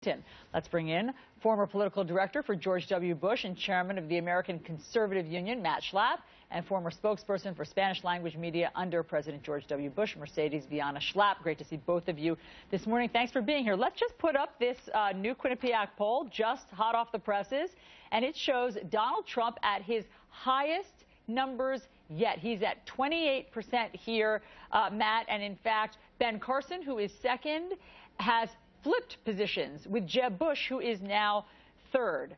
Houston. Let's bring in former political director for George W. Bush and chairman of the American Conservative Union, Matt Schlapp, and former spokesperson for Spanish language media under President George W. Bush, Mercedes Viana Schlapp. Great to see both of you this morning. Thanks for being here. Let's just put up this new Quinnipiac poll, just hot off the presses, and it shows Donald Trump at his highest numbers yet. He's at 28% here, Matt, and in fact, Ben Carson, who is second, has flipped positions with Jeb Bush, who is now third.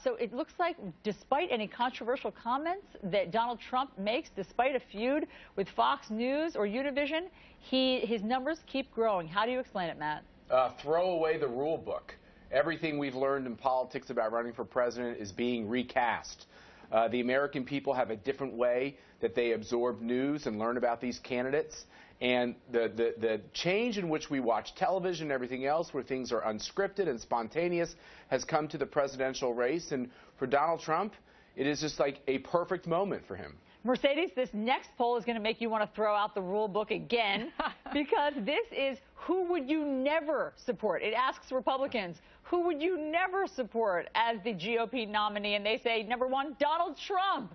So it looks like, despite any controversial comments that Donald Trump makes, despite a feud with Fox News or Univision, his numbers keep growing. How do you explain it, Matt? Throw away the rule book. Everything we've learned in politics about running for president is being recast. The American people have a different way that they absorb news and learn about these candidates. And the change in which we watch television and everything else, where things are unscripted and spontaneous, has come to the presidential race. And for Donald Trump, it is just like a perfect moment for him. Mercedes, this next poll is going to make you want to throw out the rule book again, because this is who would you never support. It asks Republicans, who would you never support as the GOP nominee? And they say, number one, Donald Trump.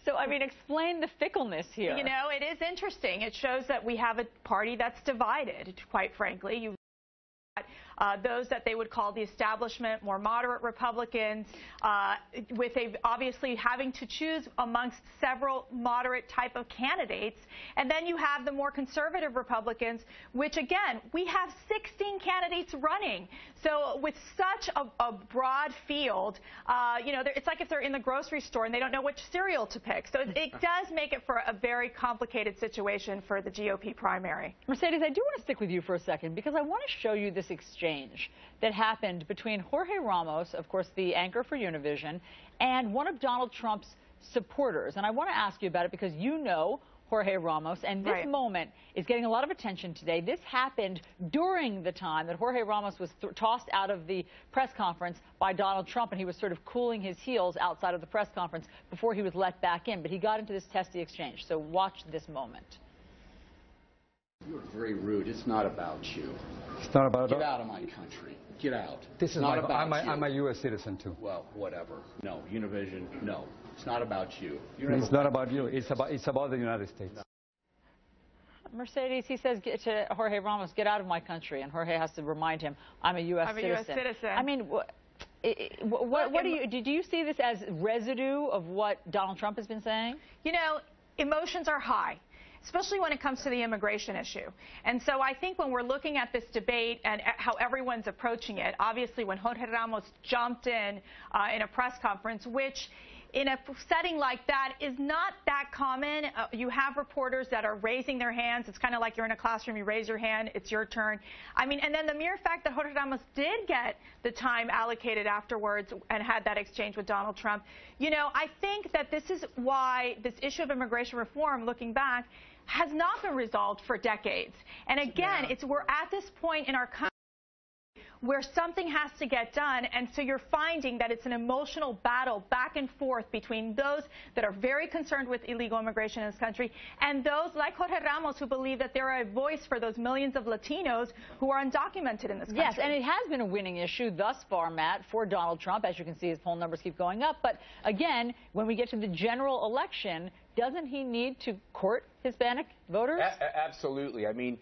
So, I mean, explain the fickleness here. You know, it is interesting. It shows that we have a party that's divided, quite frankly. Those that they would call the establishment, more moderate Republicans, with obviously having to choose amongst several moderate type of candidates. And then you have the more conservative Republicans, which, again, we have 16 candidates running. So with such a broad field, you know, it's like if they're in the grocery store and they don't know which cereal to pick. So it does make it for a very complicated situation for the GOP primary. Mercedes, I do want to stick with you for a second, because I want to show you this exchange that happened between Jorge Ramos, of course, the anchor for Univision, and one of Donald Trump's supporters. And I want to ask you about it because you know Jorge Ramos, and this moment is getting a lot of attention today. This happened during the time that Jorge Ramos was tossed out of the press conference by Donald Trump, and he was sort of cooling his heels outside of the press conference before he was let back in. But he got into this testy exchange. So watch this moment. You're very rude. It's not about you. It's not about Get out of my country. Get out. This is not about you. I'm a U.S. citizen, too. Well, whatever. No, Univision, no. It's not about you. It's not about you. It's about the United States. No. Mercedes, he says to Jorge Ramos, get out of my country. And Jorge has to remind him, I'm a U.S. citizen. I'm a U.S. citizen. I mean, do you see this as residue of what Donald Trump has been saying? You know, emotions are high, especially when it comes to the immigration issue. And so I think when we're looking at this debate and how everyone's approaching it, obviously when Jorge Ramos jumped in a press conference, which in a setting like that is not that common. You have reporters that are raising their hands. It's kind of like you're in a classroom, you raise your hand, it's your turn. I mean, and then the mere fact that Jorge Ramos did get the time allocated afterwards and had that exchange with Donald Trump, you know, I think that this is why this issue of immigration reform, looking back, has not been resolved for decades. And again, we're at this point in our country where something has to get done, and so you're finding that it's an emotional battle back and forth between those that are very concerned with illegal immigration in this country and those like Jorge Ramos who believe that they're a voice for those millions of Latinos who are undocumented in this country. Yes, and it has been a winning issue thus far, Matt, for Donald Trump. As you can see, his poll numbers keep going up. But again, when we get to the general election, doesn't he need to court Hispanic voters? Absolutely. I mean,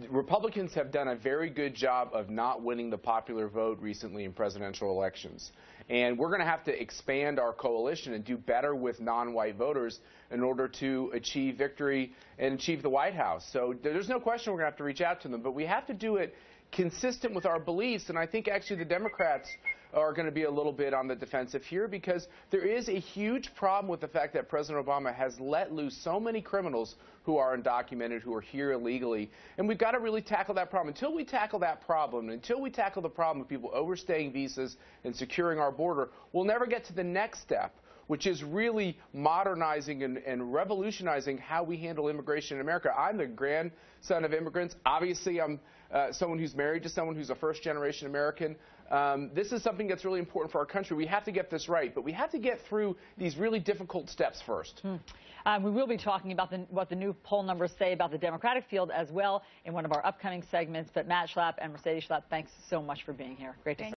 Republicans have done a very good job of not winning the popular vote recently in presidential elections. And we're going to have to expand our coalition and do better with non-white voters in order to achieve victory and achieve the White House. So there's no question we're going to have to reach out to them, but we have to do it consistent with our beliefs. And I think actually the Democrats are going to be a little bit on the defensive here, because there is a huge problem with the fact that President Obama has let loose so many criminals who are undocumented, who are here illegally. And we've got to really tackle that problem. Until we tackle that problem, until we tackle the problem of people overstaying visas and securing our border, we'll never get to the next step, which is really modernizing and revolutionizing how we handle immigration in America. I'm the grandson of immigrants. Obviously, I'm someone who's married to someone who's a first-generation American. This is something that's really important for our country. We have to get this right, but we have to get through these really difficult steps first. We will be talking about what the new poll numbers say about the Democratic field as well in one of our upcoming segments. But Matt Schlapp and Mercedes Schlapp, thanks so much for being here. Great to see you.